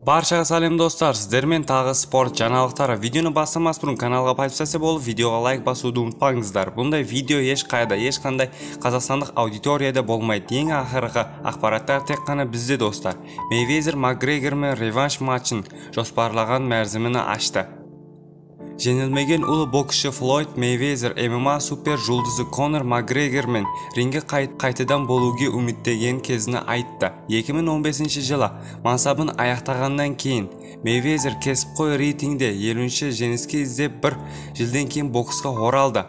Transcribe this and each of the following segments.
Barchaga salom dostlar, sizlerмен tagы sport жаңалыктары. Videoni басамас burun kanalga подписаться болуп, видеого лайк басууду унутпаңыздар. Bunday video эч кайда, эч кандай казакстандык аудиторияда болмойт. Эң акыркы акпараттар тек кана бизде достар. Мейвезер Макгрегор менен реванш матчын жоспарлаган мерзимини ачты. Жеңилмеген улуу боксчу Флойд Мейвезер ММА супер жулдузу Конор Макгрегор менен ринге кайтадан болууга үмүттенген кезине айтты. 2015-жылы мансабын аяктагандан кийин Мейвезер кесипкой рейтингде 70-жеңиске издеп бир жылдан кийин бокска оралды.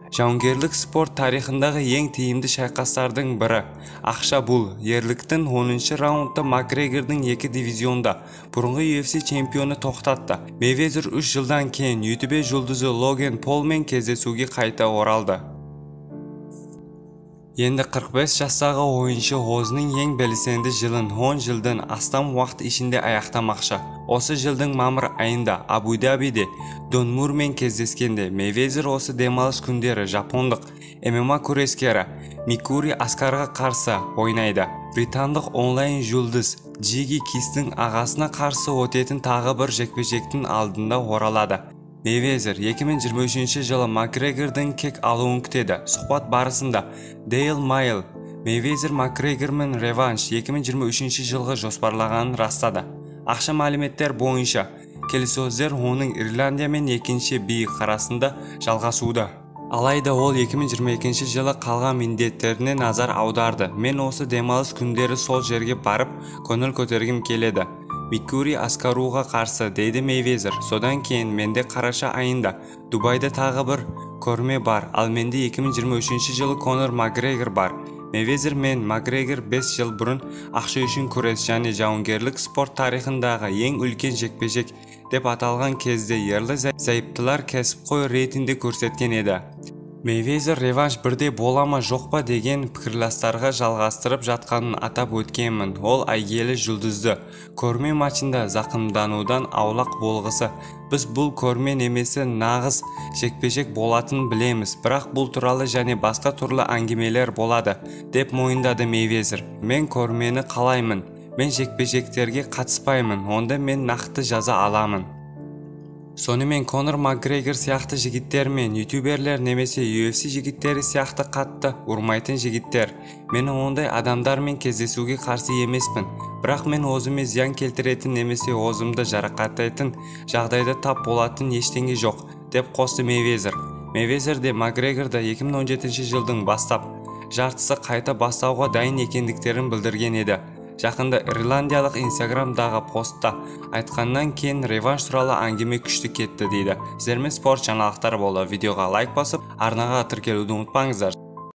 Жауынгерлик спорт тарихындагы эң тийимдүү шайкастардын бири. Акша бул ерликтин 10-раундда Макгрегордун 2 дивизионда бурунку UFC чемпиону токтатты. Мейвезер 3 жылдан кийин YouTube жулдузу Логан Пол менен кездесүүгө кайта оралды. Енді 45 жастағы ойыншы өзінің ең белсенді жылын 10 жылдан астам уақыт ішінде аяқтамақшы. Осы жылдың мамыр айында Абу-Дабиде Дон Мурмен кездескенде Мейвезер осы демалыс күндері жапондық ММА күрескері Микури Аскарға қарсы ойнайды. Британдық онлайн жұлдыз Джиги Кистің ағасына қарсы өтетін тағы бір жекпе-жектің алдында оралады. Мейвезер 2023-жылы Макгрегордун кек алуун күтеді. Сұхбат барысында Дейл Майл Мейвезер Макгрегор менен реванш 2023-жылғы жоспарлаганын растады. Акча маалыметтер боюнча келиссөздөр онун Ирландия менен экинчи бийик арасында жалгасууда. Алайда ол 2022-жылы калган миндеттерине назар аударды. Мен осы демалыс күндөрү сол жерге барып, көңүл көтөргүм келеді. Микури Аскаруга каршы дейди Мейвезер. Содан кейін менде караша айында Дубайда тагы бир көрме бар. Ал менде 2023-жылы Конор Макгрегор бар. Мейвезер мен Макгрегор 5 жыл бурун акча үчүн күрөш жана жауынгерлик спорт тарихындагы эң үлкен жекпе-жек деп аталган кезде ерлі зайыптылар кесипкой рейтингде көрсөткөн эди. Мейвезер реванш бирдей болама жокпа деген пикирлаштарга жалгастырып жатканын атап өткенмин. Ол айгелі жұлдызды көрме матчында закымдануудан аулак болгысы. Біз бул көрме немесе нагыз жекпе-жек болатынын билемиз, бирок бул тууралуу жана башка турлуу аңгемелер болады, деп моюндады Мейвезер. Мен көрмени каалаймын. Мен жекпе-жектерге катыспаймын. Онда мен накты жаза аламын. Сонымен Конор Макгрегор сыяктуу жигиттер мен ютуберлер немесе UFC жигиттери сыяктуу катты урмайтын жигиттер. Мен ондай адамдар менен кездесүүгө каршы эмеспин. Бирок мен өзүмө зыян келтиретін немесе өзүмдү жаракаттайтын жагдайда тап болатын эчтеңе жок, деп косты Мейвезер. Мейвезерде Макгрегорда 2017-жылдын бастап жартысы кайта баштауга дайын экендиктерин билдирген эди. Жакында Ирландиялык Instagram'dагы постта айткандан кийин реванш тууралуу аңгеме күчтүү кетти дейди. Сиздер менен спорт жаңалыктары болду. Видеого лайк басып, арнага тиркелүүнү унутпаңыздар.